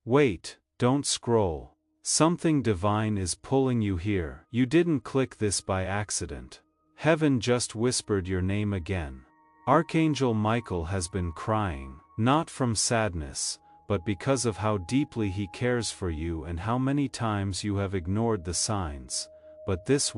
Wait, don't scroll. Something divine is pulling you here. You didn't click this by accident. Heaven just whispered your name again. Archangel Michael has been crying, not from sadness, but because of how deeply he cares for you and how many times you have ignored the signs. But this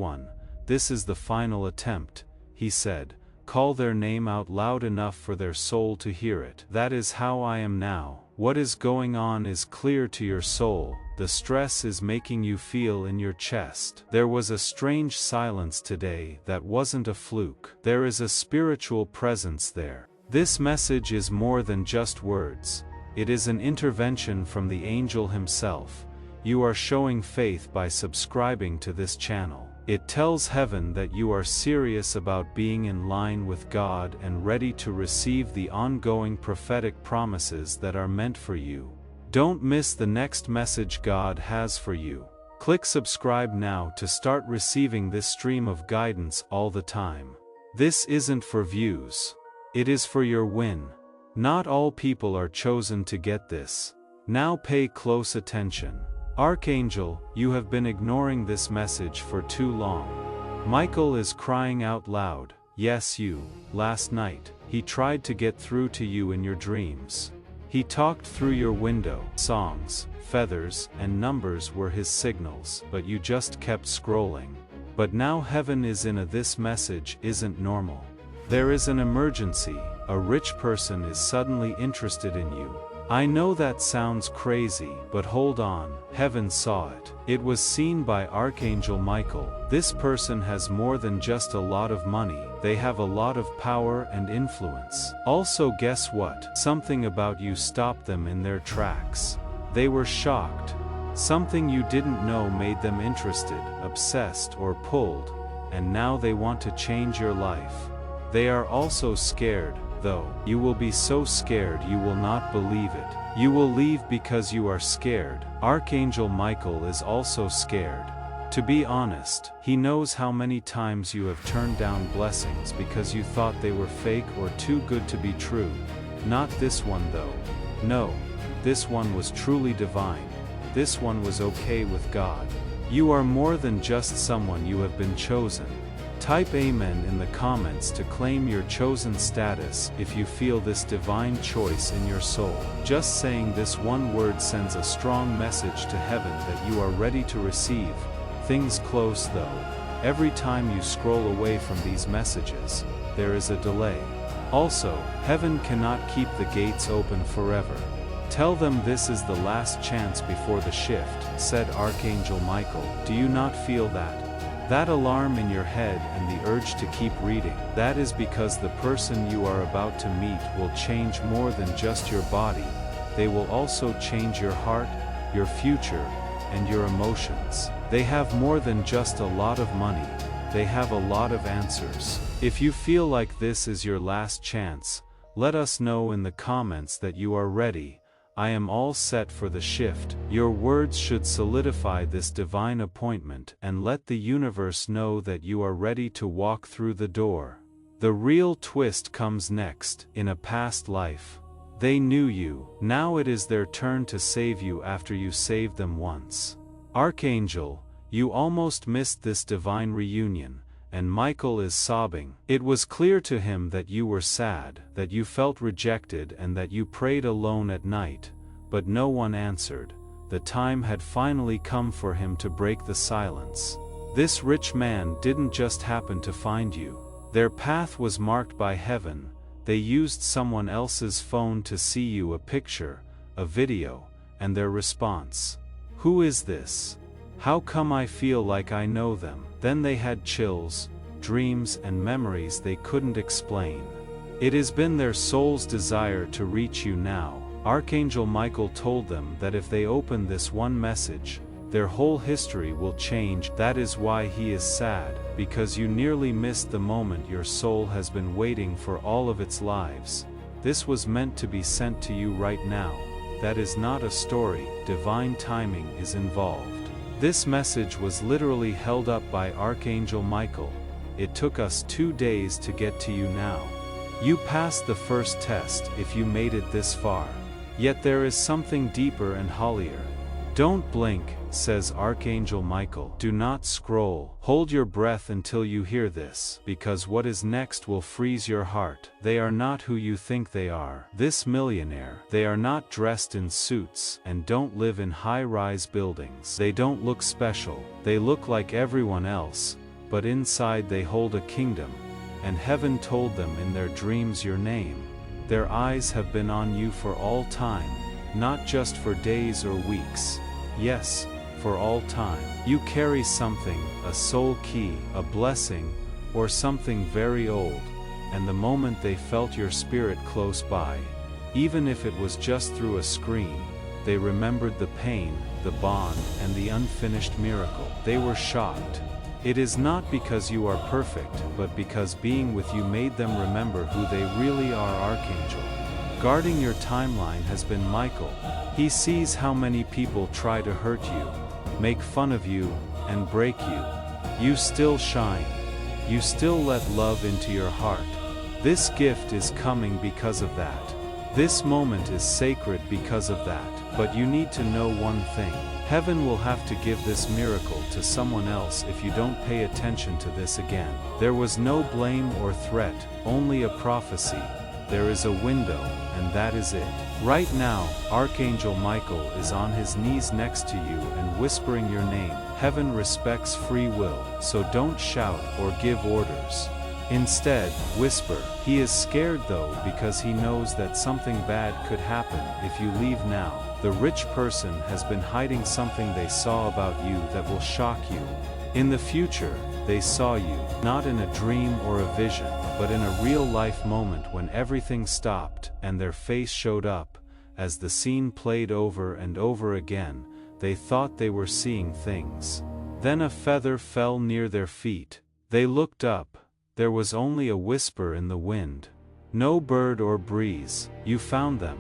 is the final attempt, he said. Call their name out loud enough for their soul to hear it. That is how I am now. What is going on is clear to your soul. The stress is making you feel in your chest. There was a strange silence today that wasn't a fluke. There is a spiritual presence there. This message is more than just words. It is an intervention from the angel himself. You are showing faith by subscribing to this channel. It tells heaven that you are serious about being in line with God and ready to receive the ongoing prophetic promises that are meant for you. Don't miss the next message God has for you. Click subscribe now to start receiving this stream of guidance all the time. This isn't for views. It is for your win. Not all people are chosen to get this. Now pay close attention. Archangel, you have been ignoring this message for too long. Michael is crying out loud. Yes, you. Last night, he tried to get through to you in your dreams. He talked through your window. Songs, feathers, and numbers were his signals, but you just kept scrolling. But now heaven is in this message isn't normal. There is an emergency. A rich person is suddenly interested in you. I know that sounds crazy, but hold on. Heaven saw it. It was seen by Archangel Michael. This person has more than just a lot of money. They have a lot of power and influence. Also, guess what? Something about you stopped them in their tracks. They were shocked. Something you didn't know made them interested, obsessed, or pulled, and now they want to change your life. They are also scared. Though, you will be so scared you will not believe it. You will leave because you are scared. Archangel Michael is also scared. To be honest, he knows how many times you have turned down blessings because you thought they were fake or too good to be true. Not this one though. No, this one was truly divine. This one was okay with God. You are more than just someone, you have been chosen. Type Amen in the comments to claim your chosen status if you feel this divine choice in your soul. Just saying this one word sends a strong message to heaven that you are ready to receive. Things close though. Every time you scroll away from these messages, there is a delay. Also, heaven cannot keep the gates open forever. Tell them this is the last chance before the shift, said Archangel Michael. Do you not feel that? That alarm in your head and the urge to keep reading. That is because the person you are about to meet will change more than just your body. They will also change your heart, your future, and your emotions. They have more than just a lot of money. They have a lot of answers. If you feel like this is your last chance, let us know in the comments that you are ready. I am all set for the shift. Your words should solidify this divine appointment and let the universe know that you are ready to walk through the door. The real twist comes next. In a past life, they knew you. Now it is their turn to save you after you saved them once. Archangel, you almost missed this divine reunion. And Michael is sobbing. It was clear to him that you were sad, that you felt rejected and that you prayed alone at night, but no one answered. The time had finally come for him to break the silence. This rich man didn't just happen to find you. Their path was marked by heaven. They used someone else's phone to see you a picture, a video, and their response. Who is this? How come I feel like I know them? Then they had chills, dreams and memories they couldn't explain. It has been their soul's desire to reach you now. Archangel Michael told them that if they open this one message, their whole history will change. That is why he is sad, because you nearly missed the moment your soul has been waiting for all of its lives. This was meant to be sent to you right now. That is not a story, divine timing is involved. This message was literally held up by Archangel Michael. It took us 2 days to get to you now. You passed the first test if you made it this far. Yet there is something deeper and holier. Don't blink, says Archangel Michael. Do not scroll. Hold your breath until you hear this, because what is next will freeze your heart. They are not who you think they are. This millionaire, they are not dressed in suits and don't live in high-rise buildings. They don't look special. They look like everyone else, but inside they hold a kingdom, and heaven told them in their dreams your name. Their eyes have been on you for all time, not just for days or weeks. Yes, for all time. You carry something, a soul key, a blessing, or something very old, and the moment they felt your spirit close by, even if it was just through a screen, they remembered the pain, the bond, and the unfinished miracle. They were shocked. It is not because you are perfect, but because being with you made them remember who they really are. Archangel guarding your timeline has been Michael. He sees how many people try to hurt you, make fun of you, and break you. You still shine. You still let love into your heart. This gift is coming because of that. This moment is sacred because of that. But you need to know one thing. Heaven will have to give this miracle to someone else if you don't pay attention to this again. There was no blame or threat, only a prophecy. There is a window, and that is it. Right now, Archangel Michael is on his knees next to you and whispering your name. Heaven respects free will, so don't shout or give orders. Instead, whisper. He is scared though because he knows that something bad could happen if you leave now. The rich person has been hiding something they saw about you that will shock you. In the future, they saw you, not in a dream or a vision, but in a real-life moment when everything stopped and their face showed up. As the scene played over and over again, they thought they were seeing things. Then a feather fell near their feet. They looked up. There was only a whisper in the wind. No bird or breeze. You found them.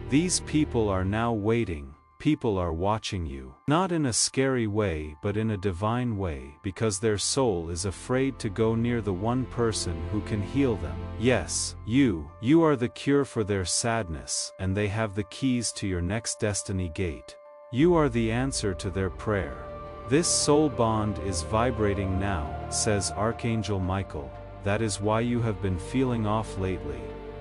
These people are now waiting. People are watching you. Not in a scary way but in a divine way, because their soul is afraid to go near the one person who can heal them. Yes, you are the cure for their sadness, and they have the keys to your next destiny gate. You are the answer to their prayer. This soul bond is vibrating now, says Archangel Michael. That is why you have been feeling off lately.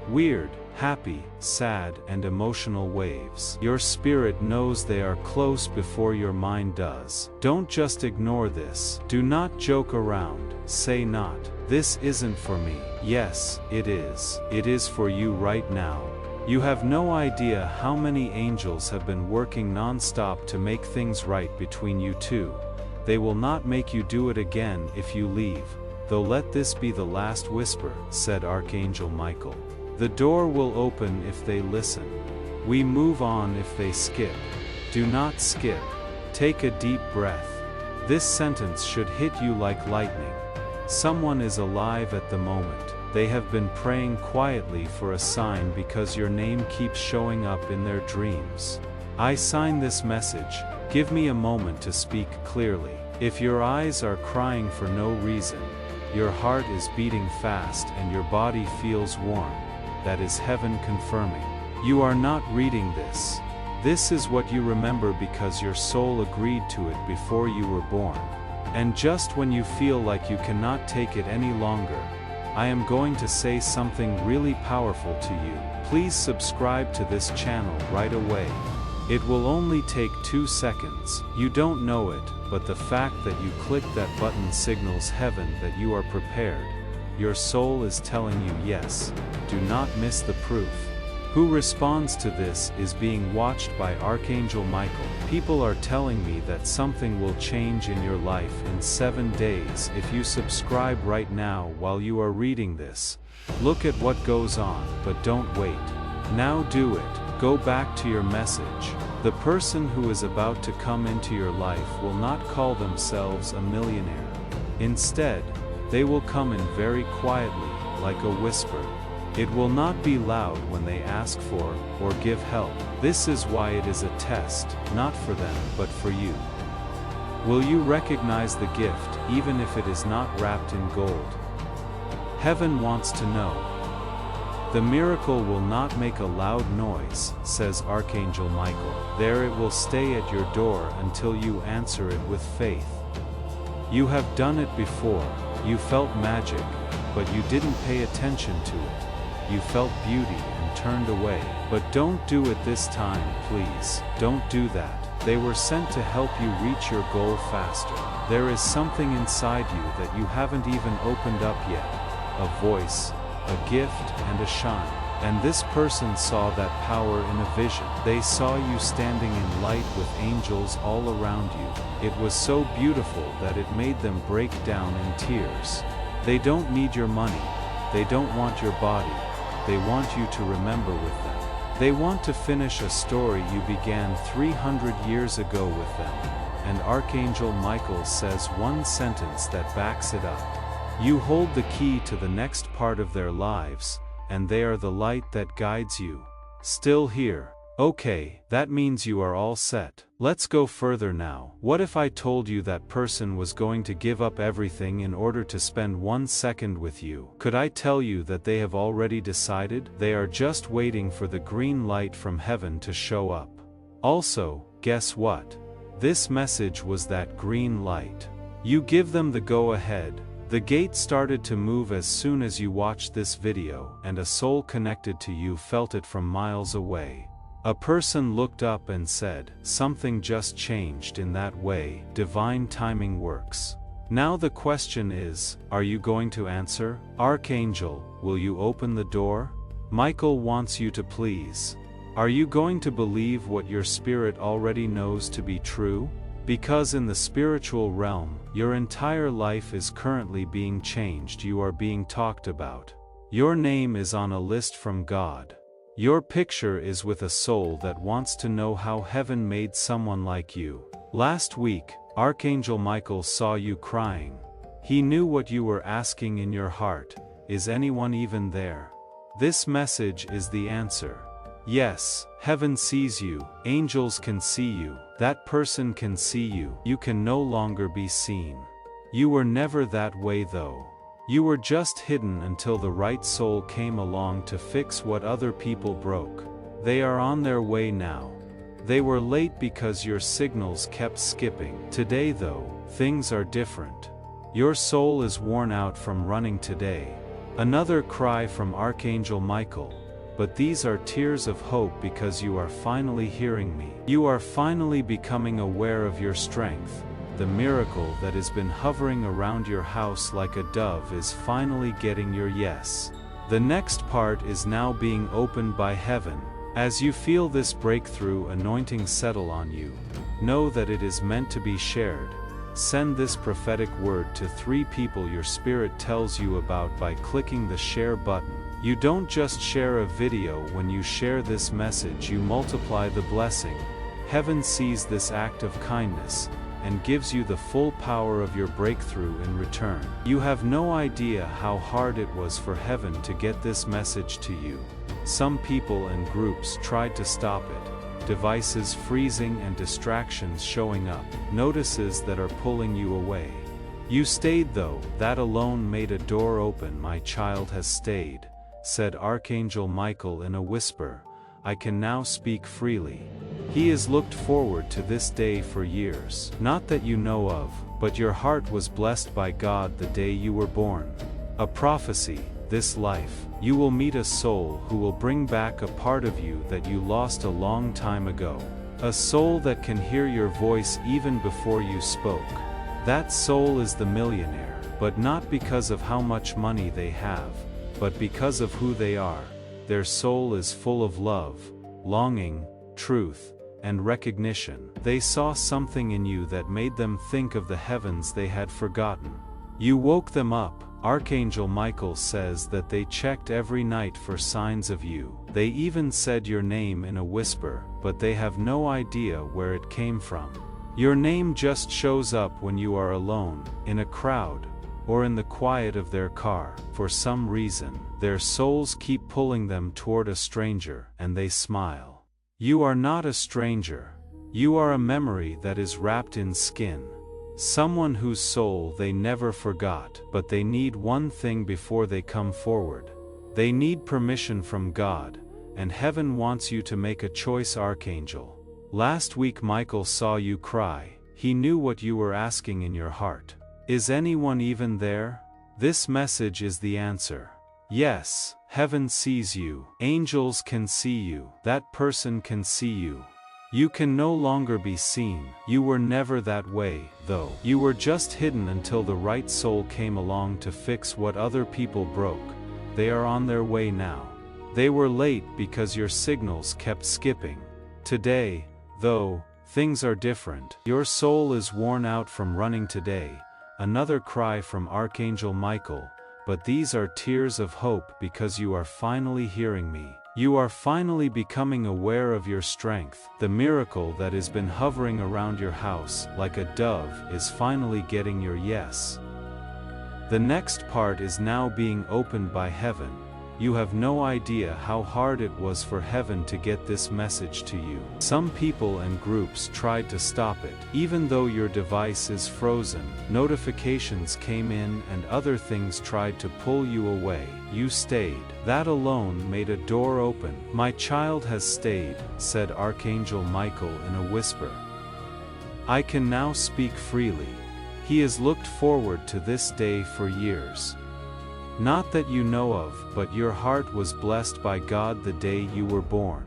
Weird, happy, sad, and emotional waves. Your spirit knows they are close before your mind does. Don't just ignore this. Do not joke around. Say not, "This isn't for me." Yes, it is. It is for you right now. You have no idea how many angels have been working non-stop to make things right between you two. They will not make you do it again if you leave. Though let this be the last whisper, said Archangel Michael. The door will open if they listen. We move on if they skip. Do not skip. Take a deep breath. This sentence should hit you like lightning. Someone is alive at the moment. They have been praying quietly for a sign because your name keeps showing up in their dreams. I sign this message. Give me a moment to speak clearly. If your eyes are crying for no reason, your heart is beating fast and your body feels warm, that is heaven confirming. You are not reading this. This is what you remember because your soul agreed to it before you were born. And just when you feel like you cannot take it any longer, I am going to say something really powerful to you. Please subscribe to this channel right away. It will only take 2 seconds. You don't know it, but the fact that you clicked that button signals heaven that you are prepared. Your soul is telling you yes. Do not miss the proof. Who responds to this is being watched by Archangel Michael. People are telling me that something will change in your life in 7 days if you subscribe right now while you are reading this. Look at what goes on, but don't wait. Now do it. Go back to your message. The person who is about to come into your life will not call themselves a millionaire. Instead, they will come in very quietly, like a whisper. It will not be loud when they ask for or give help. This is why it is a test, not for them, but for you. Will you recognize the gift, even if it is not wrapped in gold? Heaven wants to know. The miracle will not make a loud noise, says Archangel Michael. There it will stay at your door until you answer it with faith. You have done it before. You felt magic, but you didn't pay attention to it. You felt beauty and turned away. But don't do it this time, please. Don't do that. They were sent to help you reach your goal faster. There is something inside you that you haven't even opened up yet. A voice, a gift, and a shine. And this person saw that power in a vision. They saw you standing in light with angels all around you. It was so beautiful that it made them break down in tears. They don't need your money. They don't want your body. They want you to remember with them. They want to finish a story you began 300 years ago with them. And Archangel Michael says one sentence that backs it up. You hold the key to the next part of their lives, and they are the light that guides you. Still here. Okay, that means you are all set. Let's go further now. What if I told you that person was going to give up everything in order to spend 1 second with you? Could I tell you that they have already decided? They are just waiting for the green light from heaven to show up. Also, guess what? This message was that green light. You give them the go-ahead. The gate started to move as soon as you watched this video, and a soul connected to you felt it from miles away. A person looked up and said, "Something just changed." In that way, divine timing works. Now the question is, are you going to answer? Archangel, will you open the door? Michael wants you to please. Are you going to believe what your spirit already knows to be true? Because in the spiritual realm, your entire life is currently being changed. You are being talked about. Your name is on a list from God. Your picture is with a soul that wants to know how heaven made someone like you. Last week, Archangel Michael saw you crying. He knew what you were asking in your heart. Is anyone even there? This message is the answer. Yes, heaven sees you, angels can see you, that person can see you. You can no longer be seen. You were never that way though. You were just hidden until the right soul came along to fix what other people broke. They are on their way now. They were late because your signals kept skipping. Today though, things are different. Your soul is worn out from running today. Another cry from Archangel Michael. But these are tears of hope because you are finally hearing me. You are finally becoming aware of your strength. The miracle that has been hovering around your house like a dove is finally getting your yes. The next part is now being opened by heaven. As you feel this breakthrough anointing settle on you, know that it is meant to be shared. Send this prophetic word to 3 people your spirit tells you about by clicking the share button. You don't just share a video. When you share this message, you multiply the blessing. Heaven sees this act of kindness and gives you the full power of your breakthrough in return. You have no idea how hard it was for heaven to get this message to you. Some people and groups tried to stop it. Devices freezing and distractions showing up. Notices that are pulling you away. You stayed though. That alone made a door open. My child has stayed, said Archangel Michael in a whisper. I can now speak freely. He has looked forward to this day for years. Not that you know of, but your heart was blessed by God the day you were born. A prophecy, this life, you will meet a soul who will bring back a part of you that you lost a long time ago. A soul that can hear your voice even before you spoke. That soul is the millionaire, but not because of how much money they have, but because of who they are. Their soul is full of love, longing, truth, and recognition. They saw something in you that made them think of the heavens they had forgotten. You woke them up. Archangel Michael says that they checked every night for signs of you. They even said your name in a whisper, but they have no idea where it came from. Your name just shows up when you are alone, in a crowd, or in the quiet of their car. For some reason, their souls keep pulling them toward a stranger, and they smile. You are not a stranger. You are a memory that is wrapped in skin. Someone whose soul they never forgot, but they need one thing before they come forward. They need permission from God, and heaven wants you to make a choice, Archangel. Last week Michael saw you cry. He knew what you were asking in your heart. Is anyone even there? This message is the answer. Yes, heaven sees you. Angels can see you. That person can see you. You can no longer be seen. You were never that way, though. You were just hidden until the right soul came along to fix what other people broke. They are on their way now. They were late because your signals kept skipping. Today, though, things are different. Your soul is worn out from running today. Another cry from Archangel Michael, but these are tears of hope because you are finally hearing me. You are finally becoming aware of your strength. The miracle that has been hovering around your house like a dove is finally getting your yes. The next part is now being opened by heaven. You have no idea how hard it was for heaven to get this message to you. Some people and groups tried to stop it. Even though your device is frozen, notifications came in and other things tried to pull you away. You stayed. That alone made a door open. My child has stayed, said Archangel Michael in a whisper. I can now speak freely. He has looked forward to this day for years. Not that you know of, but your heart was blessed by God the day you were born.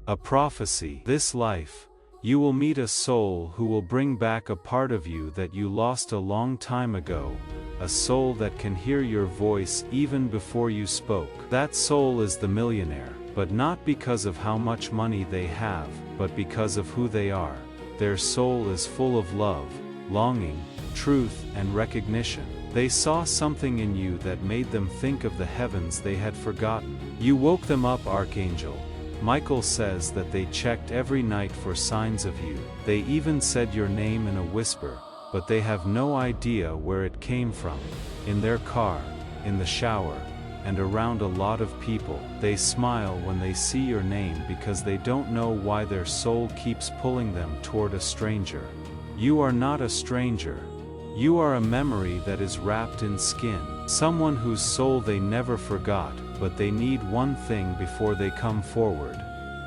A prophecy. This life, you will meet a soul who will bring back a part of you that you lost a long time ago, a soul that can hear your voice even before you spoke. That soul is the millionaire, but not because of how much money they have, but because of who they are. Their soul is full of love, longing, truth, and recognition. They saw something in you that made them think of the heavens they had forgotten. You woke them up, Archangel. Michael says that they checked every night for signs of you. They even said your name in a whisper, but they have no idea where it came from. In their car, in the shower, and around a lot of people. They smile when they see your name because they don't know why their soul keeps pulling them toward a stranger. You are not a stranger. You are a memory that is wrapped in skin. Someone whose soul they never forgot, but they need one thing before they come forward.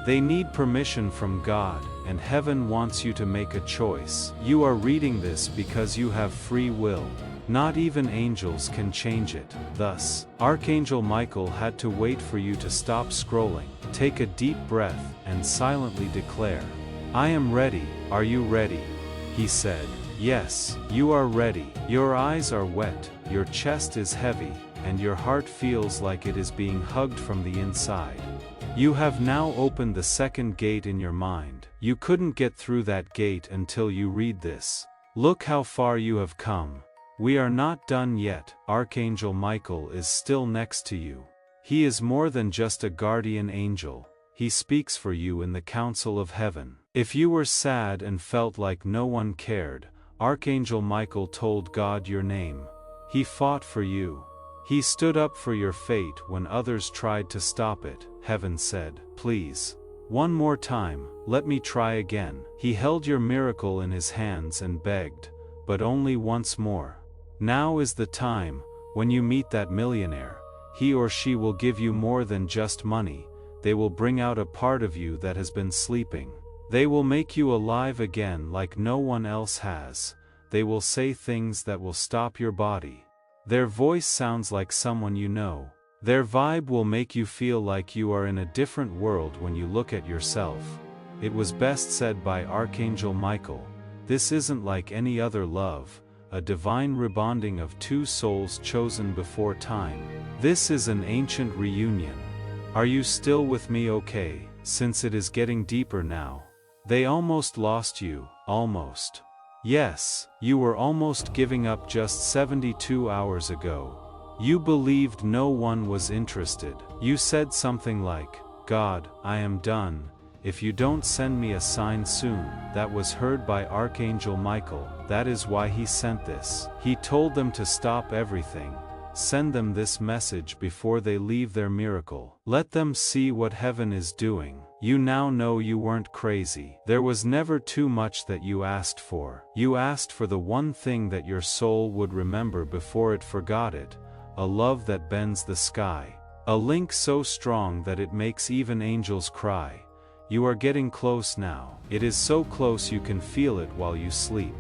They need permission from God, and heaven wants you to make a choice. You are reading this because you have free will. Not even angels can change it. Thus, Archangel Michael had to wait for you to stop scrolling, take a deep breath, and silently declare, I am ready. Are you ready? He said. Yes, you are ready. Your eyes are wet, your chest is heavy, and your heart feels like it is being hugged from the inside. You have now opened the second gate in your mind. You couldn't get through that gate until you read this. Look how far you have come. We are not done yet. Archangel Michael is still next to you. He is more than just a guardian angel. He speaks for you in the council of heaven. If you were sad and felt like no one cared, Archangel Michael told God your name. He fought for you. He stood up for your fate when others tried to stop it. Heaven said, please. One more time, let me try again. He held your miracle in his hands and begged, but only once more. Now is the time. When you meet that millionaire, he or she will give you more than just money. They will bring out a part of you that has been sleeping. They will make you alive again like no one else has. They will say things that will stop your body. Their voice sounds like someone you know. Their vibe will make you feel like you are in a different world when you look at yourself. It was best said by Archangel Michael. This isn't like any other love, a divine rebonding of two souls chosen before time. This is an ancient reunion. Are you still with me, okay? Since it is getting deeper now. They almost lost you, almost. Yes, you were almost giving up just 72 hours ago. You believed no one was interested. You said something like, God, I am done, if you don't send me a sign soon. That was heard by Archangel Michael. That is why he sent this. He told them to stop everything. Send them this message before they leave their miracle. Let them see what heaven is doing. You now know you weren't crazy. There was never too much that you asked for. You asked for the one thing that your soul would remember before it forgot it, a love that bends the sky. A link so strong that it makes even angels cry. You are getting close now. It is so close you can feel it while you sleep.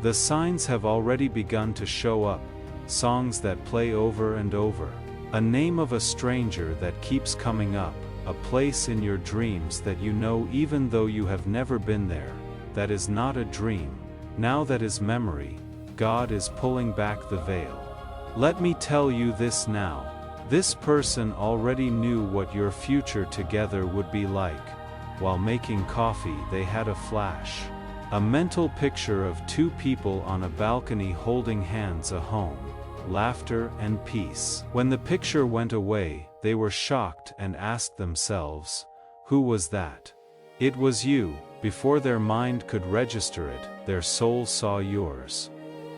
The signs have already begun to show up, songs that play over and over. A name of a stranger that keeps coming up, a place in your dreams that you know even though you have never been there. That is not a dream. Now that is memory. God is pulling back the veil. Let me tell you this now. This person already knew what your future together would be like. While making coffee, they had a flash. A mental picture of two people on a balcony holding hands, a home, laughter and peace. When the picture went away, they were shocked and asked themselves, who was that? It was you. Before their mind could register it, their soul saw yours.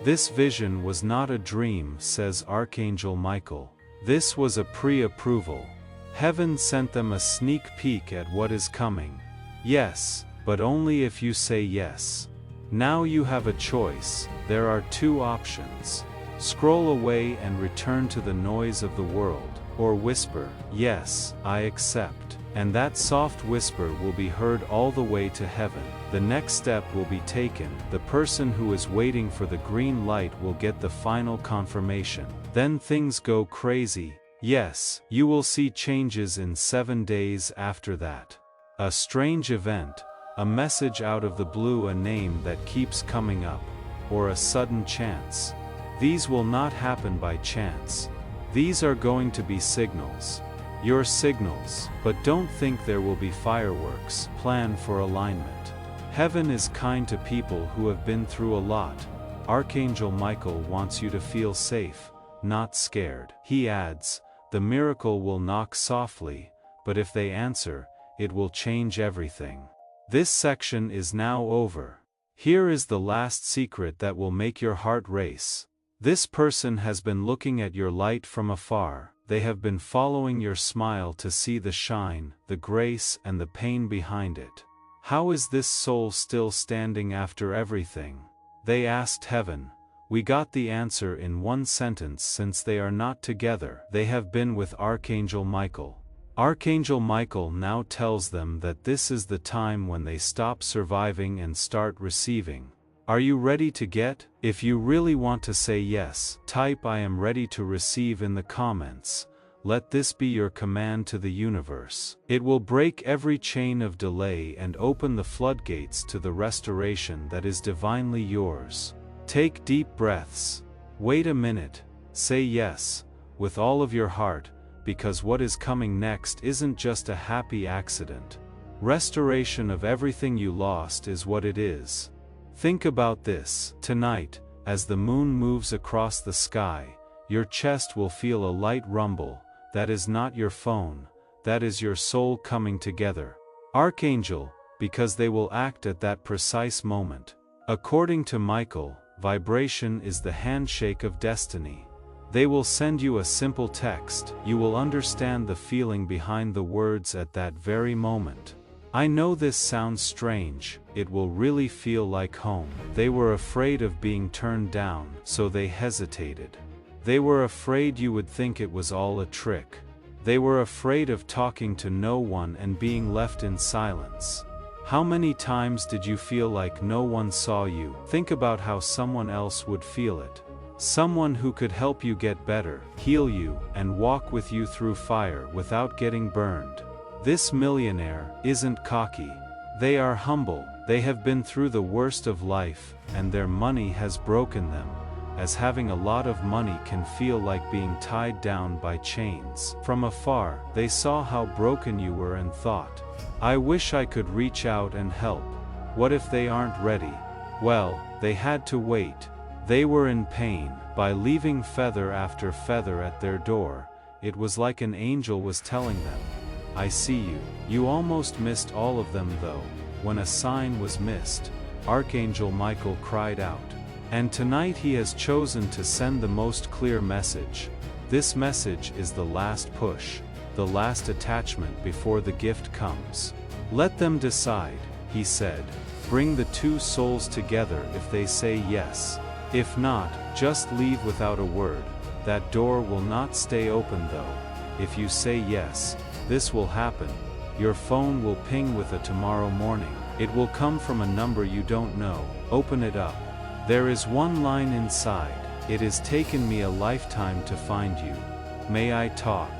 This vision was not a dream, says Archangel Michael. This was a pre-approval. Heaven sent them a sneak peek at what is coming. Yes, but only if you say yes. Now you have a choice. There are two options. Scroll away and return to the noise of the world, or whisper, yes, I accept. And that soft whisper will be heard all the way to heaven. The next step will be taken. The person who is waiting for the green light will get the final confirmation. Then things go crazy. Yes, you will see changes in 7 days after that. A strange event, a message out of the blue, a name that keeps coming up, or a sudden chance. These will not happen by chance. These are going to be signals. Your signals, but don't think there will be fireworks. Plan for alignment. Heaven is kind to people who have been through a lot. Archangel Michael wants you to feel safe, not scared. He adds, the miracle will knock softly, but if they answer, it will change everything. This section is now over. Here is the last secret that will make your heart race. This person has been looking at your light from afar. They have been following your smile to see the shine, the grace, and the pain behind it. How is this soul still standing after everything? They asked heaven. We got the answer in one sentence: since they are not together, they have been with Archangel Michael. Archangel Michael now tells them that this is the time when they stop surviving and start receiving. Are you ready to get? If you really want to say yes, type I am ready to receive in the comments. Let this be your command to the universe. It will break every chain of delay and open the floodgates to the restoration that is divinely yours. Take deep breaths. Wait a minute. Say yes, with all of your heart, because what is coming next isn't just a happy accident. Restoration of everything you lost is what it is. Think about this. Tonight, as the moon moves across the sky, your chest will feel a light rumble. That is not your phone, that is your soul coming together. Archangel, because they will act at that precise moment. According to Michael, vibration is the handshake of destiny. They will send you a simple text. You will understand the feeling behind the words at that very moment. I know this sounds strange. It will really feel like home. They were afraid of being turned down, so they hesitated. They were afraid you would think it was all a trick. They were afraid of talking to no one and being left in silence. How many times did you feel like no one saw you? Think about how someone else would feel it. Someone who could help you get better, heal you, and walk with you through fire without getting burned. This millionaire isn't cocky. They are humble. They have been through the worst of life, and their money has broken them. As having a lot of money can feel like being tied down by chains. From afar, they saw how broken you were and thought, I wish I could reach out and help. What if they aren't ready? Well, they had to wait. They were in pain. By leaving feather after feather at their door, it was like an angel was telling them, I see you. You almost missed all of them though. When a sign was missed, Archangel Michael cried out. And tonight he has chosen to send the most clear message. This message is the last push, the last attachment before the gift comes. Let them decide, he said. Bring the two souls together if they say yes. If not, just leave without a word. That door will not stay open though. If you say yes, this will happen. Your phone will ping with a tomorrow morning. It will come from a number you don't know. Open it up. There is one line inside. It has taken me a lifetime to find you. May I talk?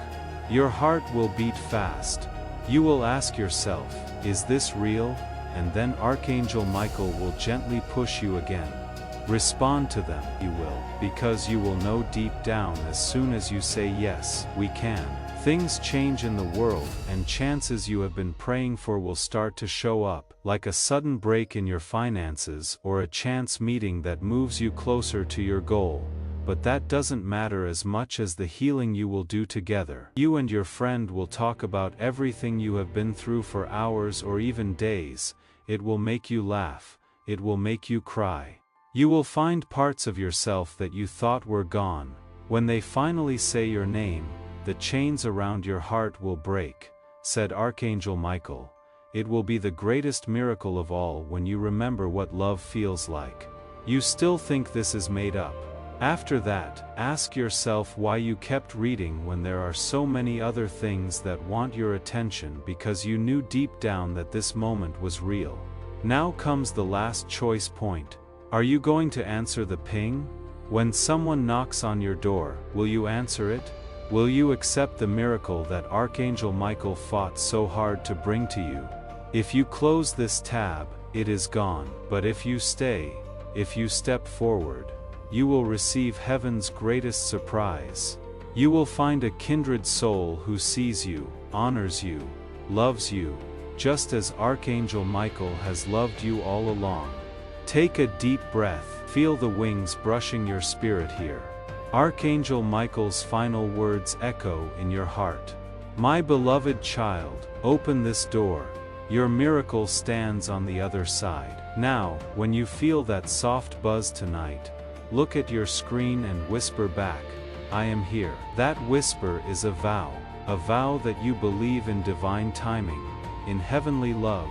Your heart will beat fast. You will ask yourself, is this real? And then Archangel Michael will gently push you again. Respond to them, you will, because you will know deep down as soon as you say yes, we can. Things change in the world, and chances you have been praying for will start to show up, like a sudden break in your finances or a chance meeting that moves you closer to your goal. But that doesn't matter as much as the healing you will do together. You and your friend will talk about everything you have been through for hours or even days. It will make you laugh. It will make you cry. You will find parts of yourself that you thought were gone. When they finally say your name, the chains around your heart will break, said Archangel Michael. It will be the greatest miracle of all when you remember what love feels like. You still think this is made up. After that, ask yourself why you kept reading when there are so many other things that want your attention, because you knew deep down that this moment was real. Now comes the last choice point. Are you going to answer the ping? When someone knocks on your door, will you answer it? Will you accept the miracle that Archangel Michael fought so hard to bring to you? If you close this tab, it is gone. But if you stay, if you step forward, you will receive heaven's greatest surprise. You will find a kindred soul who sees you, honors you, loves you, just as Archangel Michael has loved you all along. Take a deep breath. Feel the wings brushing your spirit here. Archangel Michael's final words echo in your heart. My beloved child, open this door. Your miracle stands on the other side. Now, when you feel that soft buzz tonight, look at your screen and whisper back, I am here. That whisper is a vow that you believe in divine timing, in heavenly love,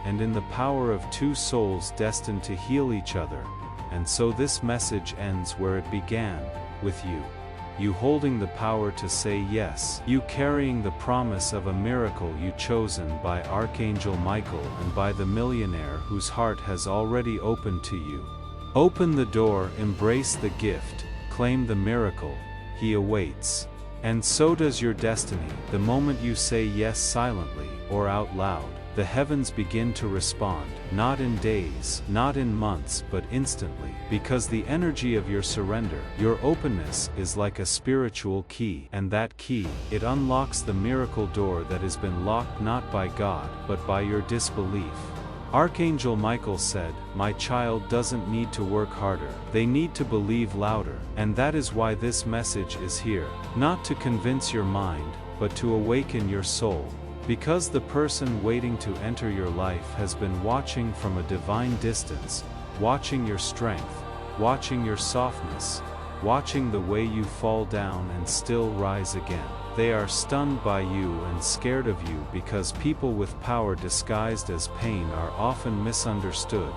and in the power of two souls destined to heal each other. And so this message ends where it began, with you. You holding the power to say yes. You carrying the promise of a miracle you chosen by Archangel Michael and by the millionaire whose heart has already opened to you. Open the door, embrace the gift, claim the miracle. He awaits. And so does your destiny. The moment you say yes silently or out loud, the heavens begin to respond, not in days, not in months, but instantly, because the energy of your surrender, your openness, is like a spiritual key, and that key, it unlocks the miracle door that has been locked not by God, but by your disbelief. Archangel Michael said, my child doesn't need to work harder, they need to believe louder, and that is why this message is here, not to convince your mind, but to awaken your soul. Because the person waiting to enter your life has been watching from a divine distance, watching your strength, watching your softness, watching the way you fall down and still rise again. They are stunned by you and scared of you because people with power disguised as pain are often misunderstood,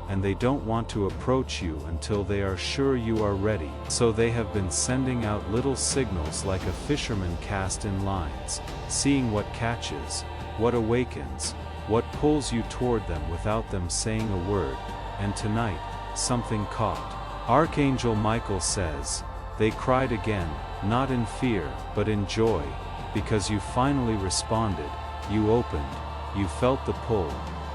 and they don't want to approach you until they are sure you are ready. So they have been sending out little signals like a fisherman cast in lines, seeing what catches, what awakens, what pulls you toward them without them saying a word. And tonight, something caught. Archangel Michael says, they cried again, not in fear, but in joy, because you finally responded, you opened, you felt the pull.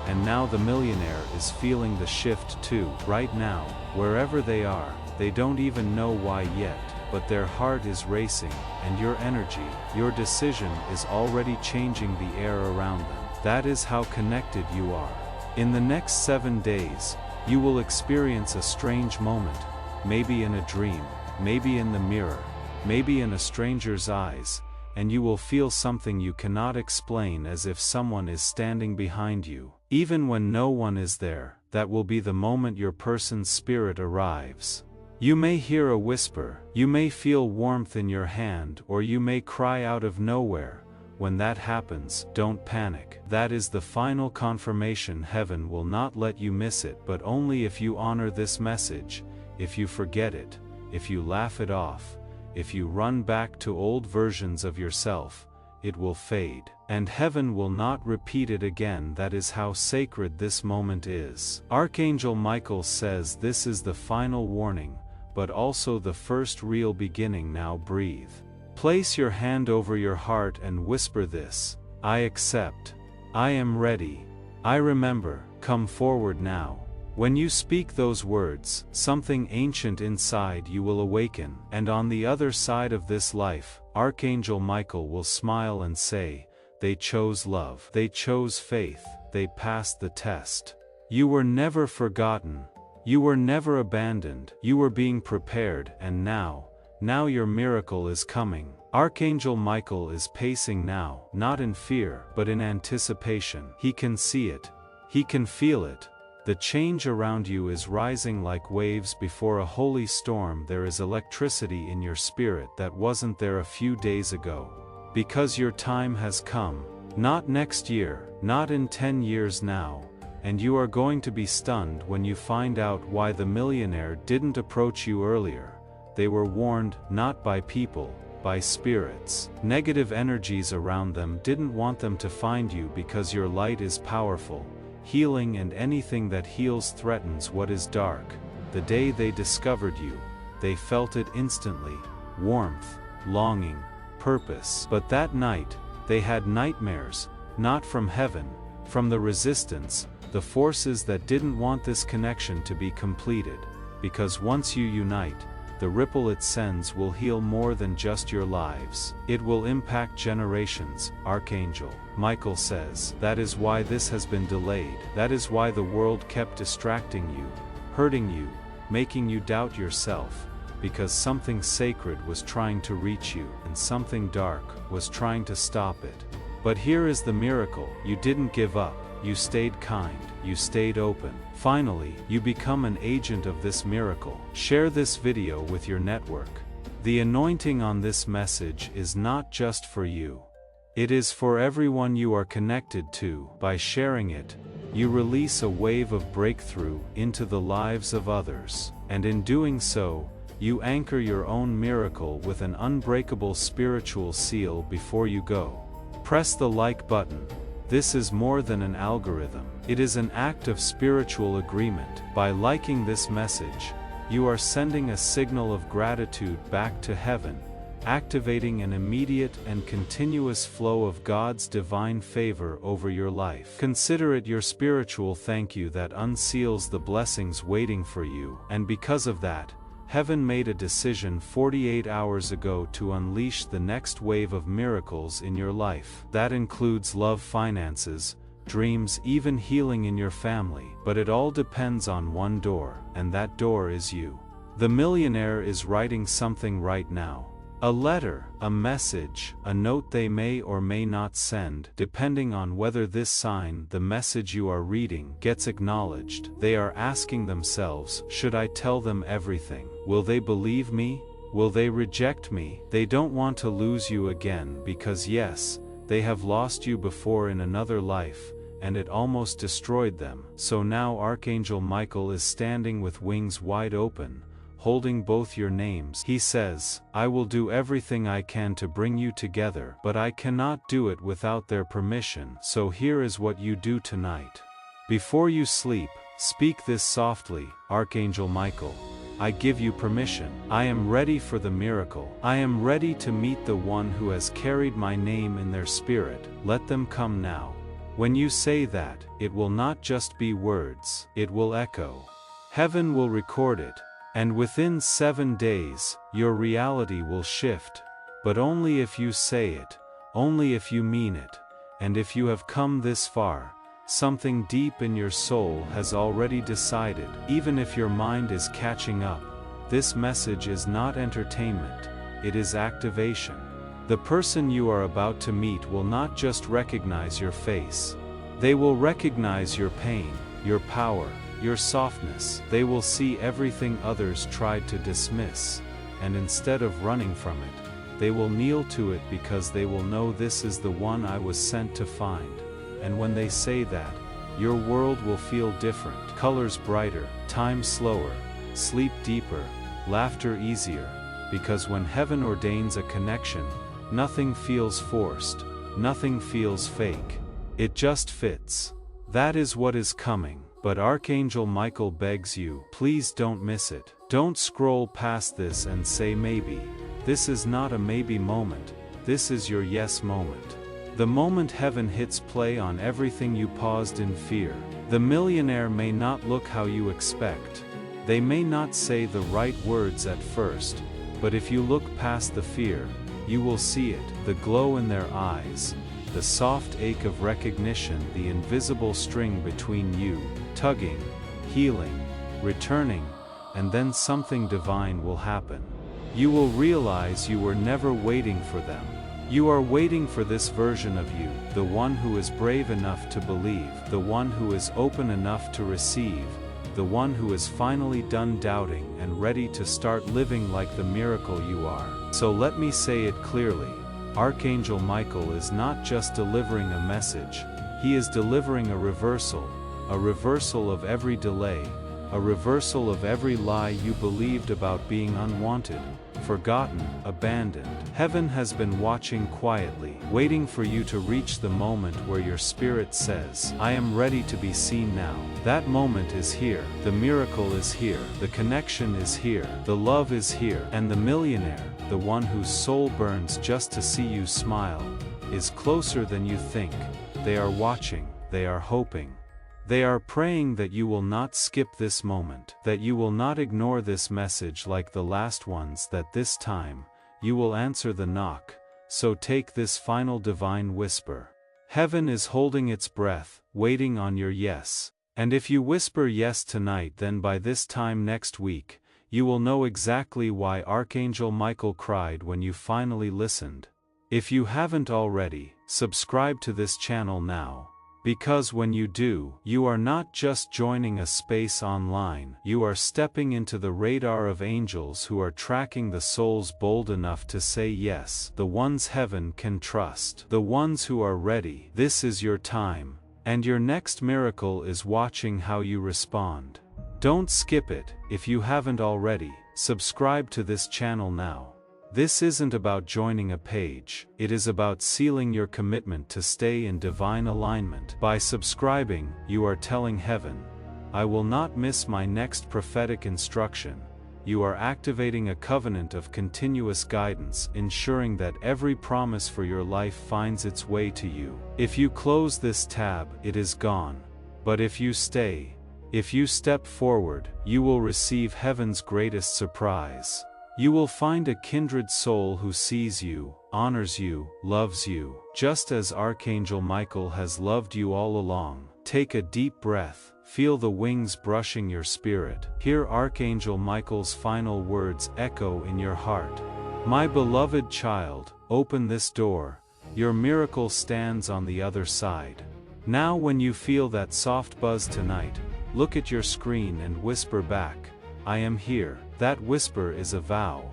And now the millionaire is feeling the shift too. Right now, wherever they are, they don't even know why yet, but their heart is racing, and your energy, your decision is already changing the air around them. That is how connected you are. In the next 7 days, you will experience a strange moment, maybe in a dream, maybe in the mirror, maybe in a stranger's eyes, and you will feel something you cannot explain, as if someone is standing behind you. Even when no one is there, that will be the moment your person's spirit arrives. You may hear a whisper, you may feel warmth in your hand, or you may cry out of nowhere. When that happens, don't panic. That is the final confirmation. Heaven will not let you miss it, but only if you honor this message, if you forget it, if you laugh it off, if you run back to old versions of yourself, it will fade, and heaven will not repeat it again. That is how sacred this moment is. Archangel Michael says this is the final warning, but also the first real beginning. Now breathe. Place your hand over your heart and whisper this: I accept. I am ready. I remember. Come forward now. When you speak those words, something ancient inside you will awaken, and on the other side of this life, Archangel Michael will smile and say, they chose love. They chose faith. They passed the test. You were never forgotten. You were never abandoned. You were being prepared, and now your miracle is coming. Archangel Michael is pacing now, not in fear, but in anticipation. He can see it. He can feel it. The change around you is rising like waves before a holy storm. There is electricity in your spirit that wasn't there a few days ago. Because your time has come. Not next year, not in 10 years now, and you are going to be stunned when you find out why the millionaire didn't approach you earlier. They were warned, not by people, by spirits. Negative energies around them didn't want them to find you because your light is powerful. Healing and anything that heals threatens what is dark. The day they discovered you, they felt it instantly: warmth, longing, purpose. But that night, they had nightmares, not from heaven, from the resistance, the forces that didn't want this connection to be completed. Because once you unite, the ripple it sends will heal more than just your lives. It will impact generations, Archangel Michael says. That is why this has been delayed. That is why the world kept distracting you, hurting you, making you doubt yourself. Because something sacred was trying to reach you, and something dark was trying to stop it. But here is the miracle: you didn't give up. You stayed kind, you stayed open. Finally, you become an agent of this miracle. Share this video with your network. The anointing on this message is not just for you. It is for everyone you are connected to. By sharing it, you release a wave of breakthrough into the lives of others. And in doing so, you anchor your own miracle with an unbreakable spiritual seal before you go. Press the like button. This is more than an algorithm. It is an act of spiritual agreement. By liking this message, you are sending a signal of gratitude back to heaven, activating an immediate and continuous flow of God's divine favor over your life. Consider it your spiritual thank you that unseals the blessings waiting for you. And because of that, heaven made a decision 48 hours ago to unleash the next wave of miracles in your life. That includes love, finances, dreams, even healing in your family. But it all depends on one door, and that door is you. The millionaire is writing something right now. A letter, a message, a note they may or may not send, depending on whether this sign, the message you are reading, gets acknowledged. They are asking themselves, should I tell them everything? Will they believe me? Will they reject me? They don't want to lose you again because yes, they have lost you before in another life, and it almost destroyed them. So now Archangel Michael is standing with wings wide open, holding both your names. He says, I will do everything I can to bring you together, but I cannot do it without their permission. So here is what you do tonight. Before you sleep, speak this softly: Archangel Michael, I give you permission. I am ready for the miracle. I am ready to meet the one who has carried my name in their spirit. Let them come now. When you say that, it will not just be words, it will echo. Heaven will record it. And within 7 days, your reality will shift, but only if you say it, only if you mean it, and if you have come this far, something deep in your soul has already decided. Even if your mind is catching up, this message is not entertainment, it is activation. The person you are about to meet will not just recognize your face. They will recognize your pain, your power, your softness. They will see everything others tried to dismiss, and instead of running from it, they will kneel to it because they will know this is the one I was sent to find. And when they say that, your world will feel different. Colors brighter, time slower, sleep deeper, laughter easier. because when heaven ordains a connection, nothing feels forced, nothing feels fake. It just fits. That is what is coming. But Archangel Michael begs you, please don't miss it. Don't scroll past this and say maybe. This is not a maybe moment, this is your yes moment. The moment heaven hits play on everything you paused in fear. The millionaire may not look how you expect. They may not say the right words at first, but if you look past the fear, you will see it, the glow in their eyes, the soft ache of recognition, the invisible string between you, tugging, healing, returning, and then something divine will happen. You will realize you were never waiting for them. You are waiting for this version of you, the one who is brave enough to believe, the one who is open enough to receive, the one who is finally done doubting and ready to start living like the miracle you are. So let me say it clearly. Archangel Michael is not just delivering a message, he is delivering a reversal of every delay, a reversal of every lie you believed about being unwanted, forgotten, abandoned. Heaven has been watching quietly, waiting for you to reach the moment where your spirit says, I am ready to be seen now. That moment is here, the miracle is here, the connection is here, the love is here, and the millionaire, the one whose soul burns just to see you smile, is closer than you think. They are watching, they are hoping. They are praying that you will not skip this moment, that you will not ignore this message like the last ones, that this time, you will answer the knock. So take this final divine whisper. Heaven is holding its breath, waiting on your yes. And if you whisper yes tonight, then by this time next week, you will know exactly why Archangel Michael cried when you finally listened. If you haven't already, subscribe to this channel now. Because when you do, you are not just joining a space online, you are stepping into the radar of angels who are tracking the souls bold enough to say yes, the ones heaven can trust, the ones who are ready. This is your time, and your next miracle is watching how you respond. Don't skip it. If you haven't already, subscribe to this channel now. This isn't about joining a page, it is about sealing your commitment to stay in divine alignment. By subscribing, you are telling heaven, I will not miss my next prophetic instruction. You are activating a covenant of continuous guidance, ensuring that every promise for your life finds its way to you. If you close this tab, it is gone. But if you stay, if you step forward, you will receive heaven's greatest surprise. You will find a kindred soul who sees you, honors you, loves you, just as Archangel Michael has loved you all along. Take a deep breath, feel the wings brushing your spirit. Hear Archangel Michael's final words echo in your heart. My beloved child, open this door, your miracle stands on the other side. Now when you feel that soft buzz tonight, look at your screen and whisper back, I am here. That whisper is a vow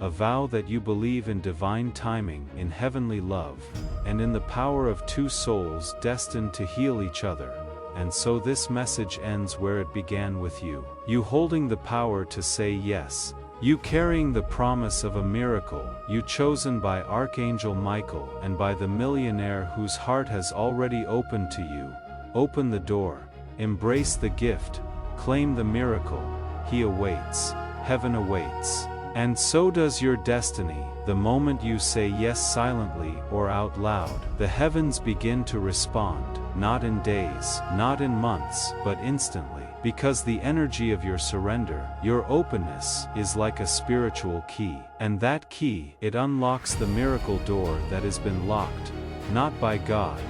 that you believe in divine timing, in heavenly love, and in the power of two souls destined to heal each other. And so this message ends where it began, with you. You holding the power to say yes. You carrying the promise of a miracle. You chosen by Archangel Michael and by the millionaire whose heart has already opened to you. Open the door. Embrace the gift. Claim the miracle. He awaits. Heaven awaits. And so does your destiny. The moment you say yes silently or out loud, the heavens begin to respond, not in days, not in months, but instantly. Because the energy of your surrender, your openness, is like a spiritual key. And that key, it unlocks the miracle door that has been locked, not by God,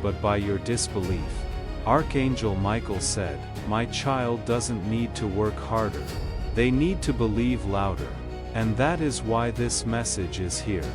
but by your disbelief. Archangel Michael said, my child doesn't need to work harder. They need to believe louder. And that is why this message is here.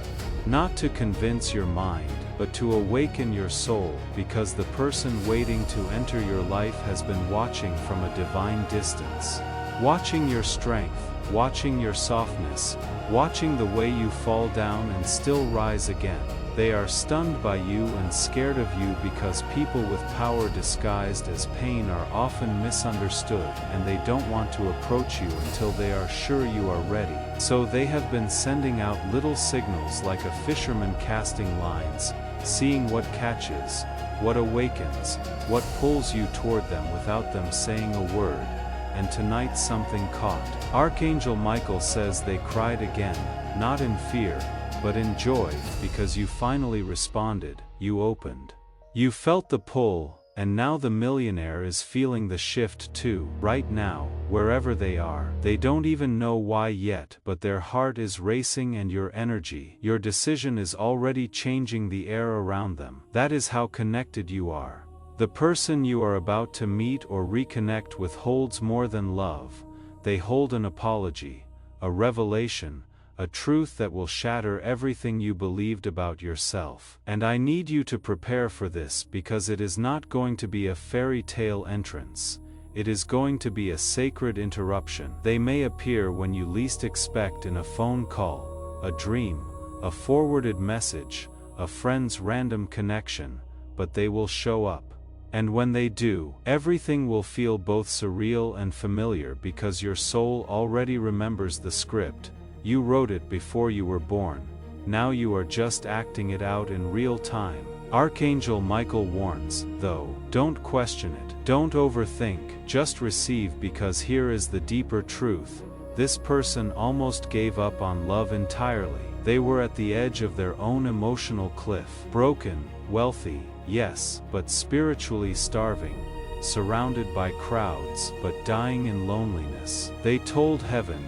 Not to convince your mind, but to awaken your soul, because the person waiting to enter your life has been watching from a divine distance. Watching your strength, watching your softness, watching the way you fall down and still rise again. They are stunned by you and scared of you because people with power disguised as pain are often misunderstood, and they don't want to approach you until they are sure you are ready. So they have been sending out little signals like a fisherman casting lines, seeing what catches, what awakens, what pulls you toward them without them saying a word. And tonight something caught. Archangel Michael says they cried again, not in fear, but in joy, because you finally responded, you opened. You felt the pull, and now the millionaire is feeling the shift too. Right now, wherever they are, they don't even know why yet, but their heart is racing and your energy, your decision is already changing the air around them. That is how connected you are. The person you are about to meet or reconnect with holds more than love. They hold an apology, a revelation, a truth that will shatter everything you believed about yourself. And I need you to prepare for this, because it is not going to be a fairy tale entrance. It is going to be a sacred interruption. They may appear when you least expect, in a phone call, a dream, a forwarded message, a friend's random connection, but they will show up. And when they do, everything will feel both surreal and familiar, because your soul already remembers the script. You wrote it before you were born. Now you are just acting it out in real time. Archangel Michael warns, though, don't question it. Don't overthink, just receive, because here is the deeper truth. This person almost gave up on love entirely. They were at the edge of their own emotional cliff. Broken, wealthy, yes, but spiritually starving. Surrounded by crowds, but dying in loneliness. They told heaven,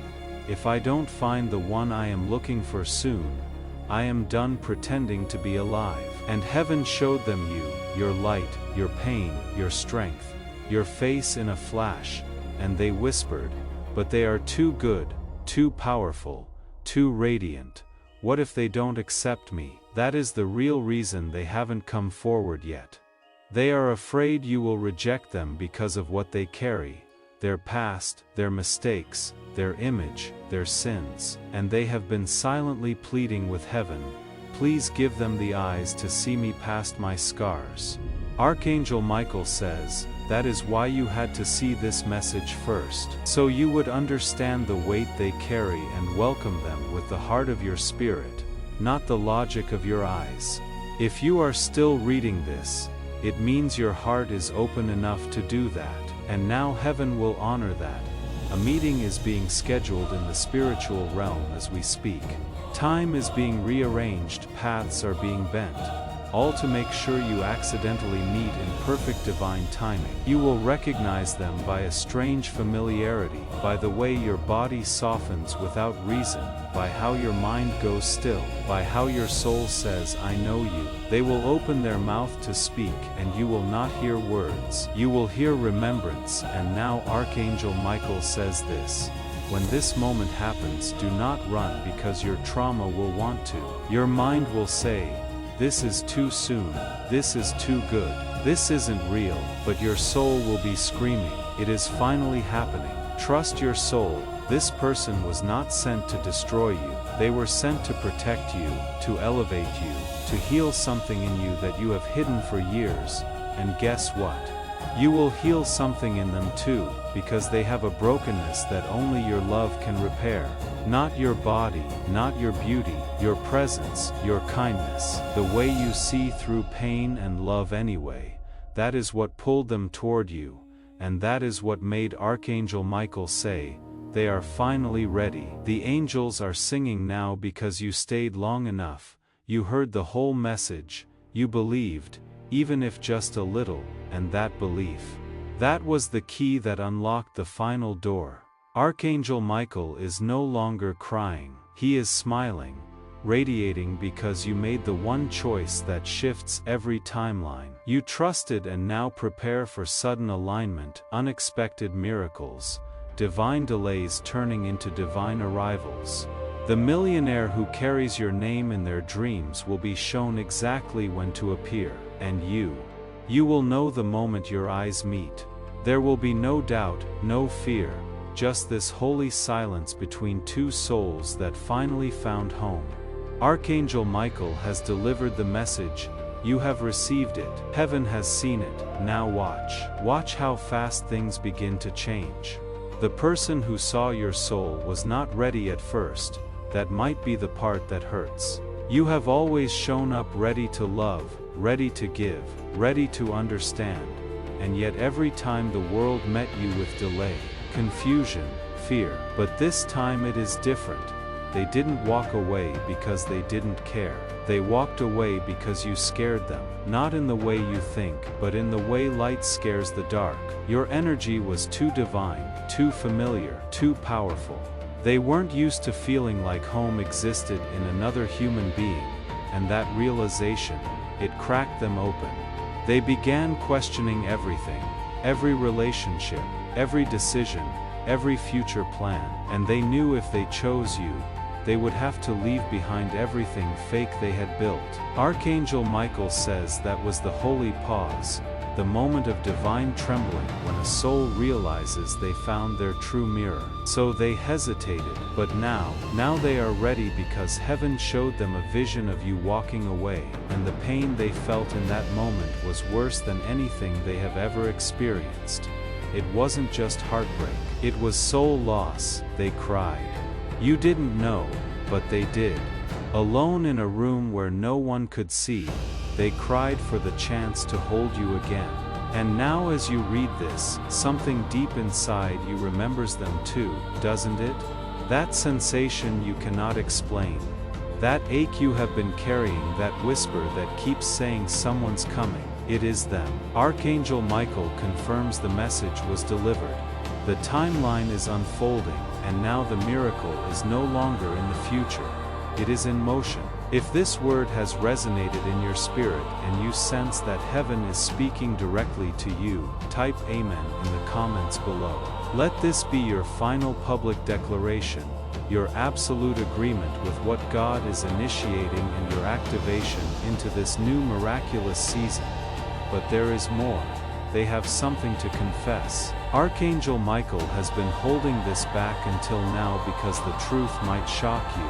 if I don't find the one I am looking for soon, I am done pretending to be alive. And heaven showed them you, your light, your pain, your strength, your face in a flash, and they whispered, but they are too good, too powerful, too radiant. What if they don't accept me? That is the real reason they haven't come forward yet. They are afraid you will reject them because of what they carry, their past, their mistakes, their image, their sins, and they have been silently pleading with heaven, please give them the eyes to see me past my scars. Archangel Michael says, that is why you had to see this message first, so you would understand the weight they carry and welcome them with the heart of your spirit, not the logic of your eyes. If you are still reading this, it means your heart is open enough to do that, and now heaven will honor that. A meeting is being scheduled in the spiritual realm as we speak. Time is being rearranged, paths are being bent, all to make sure you accidentally meet in perfect divine timing. You will recognize them by a strange familiarity, by the way your body softens without reason, by how your mind goes still, by how your soul says, I know you. They will open their mouth to speak, and you will not hear words. You will hear remembrance. And now Archangel Michael says this. When this moment happens, do not run, because your trauma will want to. Your mind will say, this is too soon, this is too good, this isn't real, but your soul will be screaming, it is finally happening. Trust your soul. This person was not sent to destroy you, they were sent to protect you, to elevate you, to heal something in you that you have hidden for years. And guess what? You will heal something in them too, because they have a brokenness that only your love can repair. Not your body, not your beauty, your presence, your kindness, the way you see through pain and love anyway. That is what pulled them toward you, and that is what made Archangel Michael say, they are finally ready. The angels are singing now because you stayed long enough, you heard the whole message, you believed, even if just a little, and that belief. That was the key that unlocked the final door. Archangel Michael is no longer crying, he is smiling, radiating, because you made the one choice that shifts every timeline. You trusted, and now prepare for sudden alignment, unexpected miracles, divine delays turning into divine arrivals. The millionaire who carries your name in their dreams will be shown exactly when to appear, and you will know the moment your eyes meet. There will be no doubt, no fear, just this holy silence between two souls that finally found home. Archangel Michael has delivered the message. You have received it. Heaven has seen it. Now watch. Watch how fast things begin to change. The person who saw your soul was not ready at first. That might be the part that hurts. You have always shown up ready to love, ready to give, ready to understand. And yet every time the world met you with delay, confusion, fear. But this time it is different. They didn't walk away because they didn't care. They walked away because you scared them. Not in the way you think, but in the way light scares the dark. Your energy was too divine, too familiar, too powerful. They weren't used to feeling like home existed in another human being, and that realization, it cracked them open. They began questioning everything, every relationship, every decision, every future plan, and they knew if they chose you, they would have to leave behind everything fake they had built. Archangel Michael says that was the holy pause, the moment of divine trembling when a soul realizes they found their true mirror. So they hesitated, but now they are ready because heaven showed them a vision of you walking away, and the pain they felt in that moment was worse than anything they have ever experienced. It wasn't just heartbreak, it was soul loss. They cried. You didn't know, but they did. Alone in a room where no one could see, they cried for the chance to hold you again. And now as you read this, something deep inside you remembers them too, doesn't it? That sensation you cannot explain. That ache you have been carrying, that whisper that keeps saying someone's coming. It is them. Archangel Michael confirms the message was delivered. The timeline is unfolding, and now the miracle is no longer in the future. It is in motion. If this word has resonated in your spirit and you sense that heaven is speaking directly to you, type Amen in the comments below. Let this be your final public declaration, your absolute agreement with what God is initiating and your activation into this new miraculous season. But there is more. They have something to confess. Archangel Michael has been holding this back until now because the truth might shock you,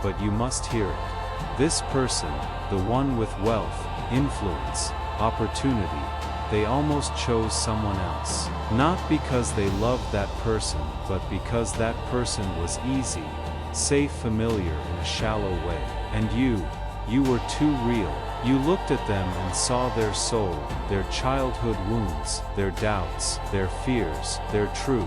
but you must hear it. This person, the one with wealth, influence, opportunity, they almost chose someone else. Not because they loved that person, but because that person was easy, safe, familiar in a shallow way. And you were too real. You looked at them and saw their soul, their childhood wounds, their doubts, their fears, their truth.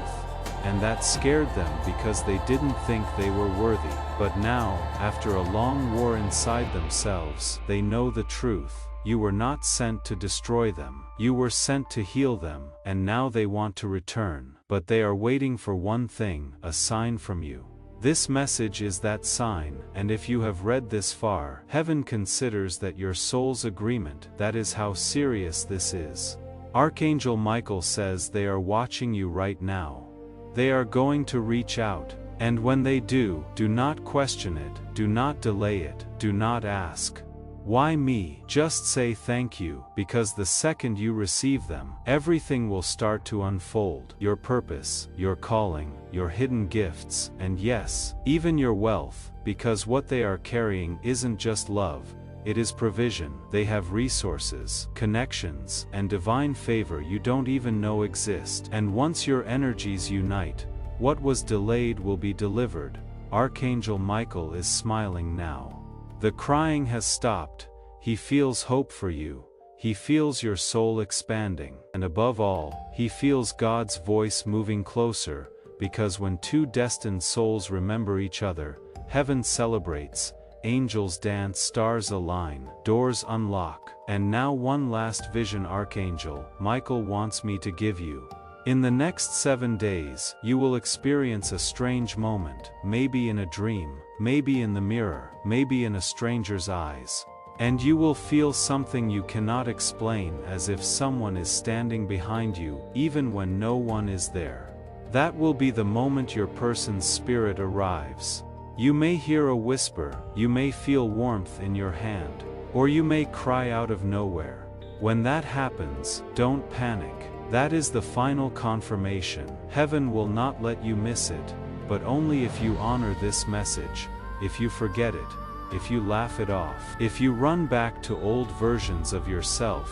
And that scared them because they didn't think they were worthy. But now, after a long war inside themselves, they know the truth. You were not sent to destroy them. You were sent to heal them, and now they want to return. But they are waiting for one thing, a sign from you. This message is that sign, and if you have read this far, heaven considers that your soul's agreement. That is how serious this is. Archangel Michael says they are watching you right now. They are going to reach out, and when they do not question it, do not delay it, do not ask, why me? Just say thank you, because the second you receive them, everything will start to unfold. Your purpose, your calling, your hidden gifts, and yes, even your wealth, because what they are carrying isn't just love, it is provision. They have resources, connections, and divine favor you don't even know exist. And once your energies unite, what was delayed will be delivered. Archangel Michael is smiling now. The crying has stopped. He feels hope for you. He feels your soul expanding. And above all, he feels God's voice moving closer, because when two destined souls remember each other, heaven celebrates, angels dance, stars align, doors unlock. And now one last vision Archangel Michael wants me to give you. In the next 7 days, you will experience a strange moment, maybe in a dream, maybe in the mirror, maybe in a stranger's eyes. And you will feel something you cannot explain, as if someone is standing behind you, even when no one is there. That will be the moment your person's spirit arrives. You may hear a whisper, you may feel warmth in your hand, or you may cry out of nowhere. When that happens, don't panic. That is the final confirmation. Heaven will not let you miss it, but only if you honor this message. If you forget it, if you laugh it off. If you run back to old versions of yourself,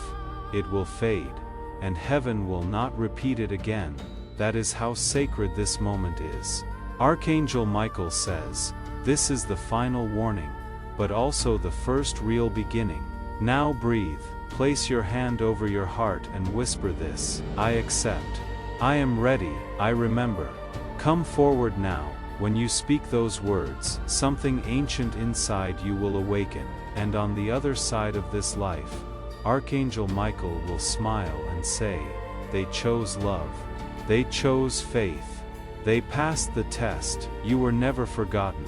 it will fade, and heaven will not repeat it again. That is how sacred this moment is. Archangel Michael says, this is the final warning, but also the first real beginning. Now breathe, place your hand over your heart and whisper this: I accept. I am ready, I remember. Come forward now. When you speak those words, something ancient inside you will awaken, and on the other side of this life, Archangel Michael will smile and say, they chose love. They chose faith. They passed the test. You were never forgotten.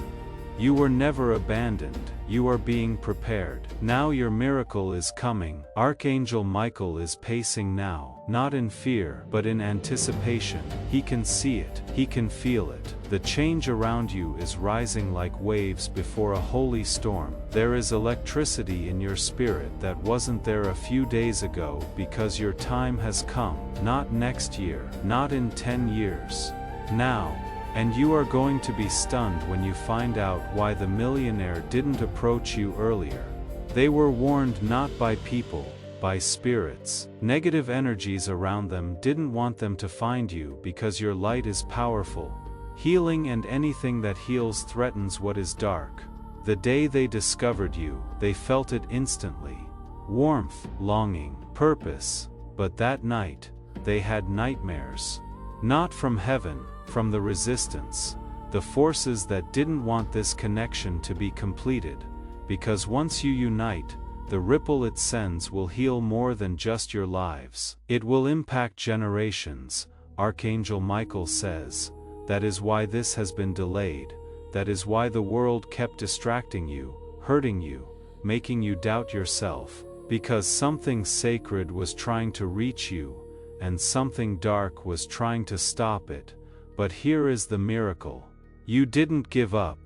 You were never abandoned. You are being prepared. Now your miracle is coming. Archangel Michael is pacing now, not in fear, but in anticipation. He can see it. He can feel it. The change around you is rising like waves before a holy storm. There is electricity in your spirit that wasn't there a few days ago, because your time has come. Not next year, not in 10 years. Now. And you are going to be stunned when you find out why the millionaire didn't approach you earlier. They were warned not by people, by spirits. Negative energies around them didn't want them to find you because your light is powerful. Healing and anything that heals threatens what is dark. The day they discovered you, they felt it instantly. Warmth, longing, purpose. But that night, they had nightmares. Not from heaven, from the resistance, the forces that didn't want this connection to be completed, because once you unite, the ripple it sends will heal more than just your lives. It will impact generations, Archangel Michael says. That is why this has been delayed. That is why the world kept distracting you, hurting you, making you doubt yourself, because something sacred was trying to reach you, and something dark was trying to stop it. But here is the miracle. You didn't give up.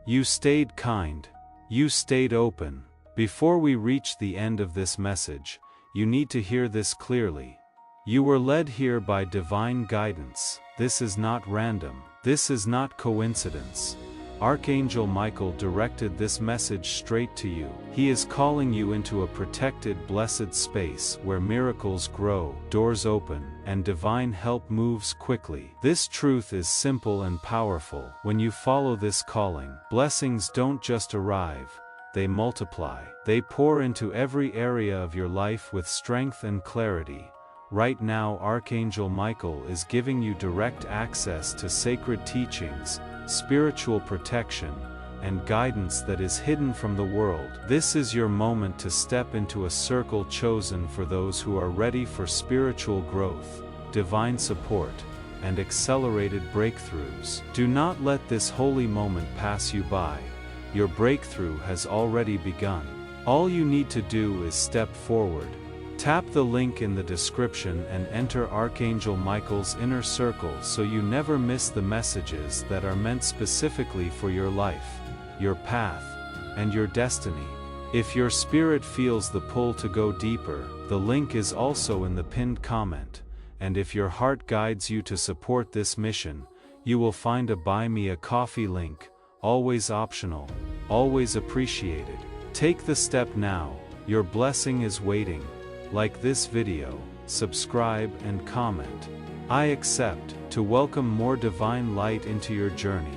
You stayed kind. You stayed open. Before we reach the end of this message, you need to hear this clearly. You were led here by divine guidance. This is not random. This is not coincidence. Archangel Michael directed this message straight to you. He is calling you into a protected, blessed space where miracles grow, doors open, and divine help moves quickly. This truth is simple and powerful. When you follow this calling, blessings don't just arrive, they multiply. They pour into every area of your life with strength and clarity. Right now, Archangel Michael is giving you direct access to sacred teachings, spiritual protection, and guidance that is hidden from the world. This is your moment to step into a circle chosen for those who are ready for spiritual growth, divine support, and accelerated breakthroughs. Do not let this holy moment pass you by. Your breakthrough has already begun. All you need to do is step forward. Tap the link in the description and enter Archangel Michael's inner circle so you never miss the messages that are meant specifically for your life, your path, and your destiny. If your spirit feels the pull to go deeper, the link is also in the pinned comment. And if your heart guides you to support this mission, you will find a Buy Me a Coffee link, always optional, always appreciated. Take the step now, your blessing is waiting. Like this video, subscribe and comment. I accept, to welcome more divine light into your journey.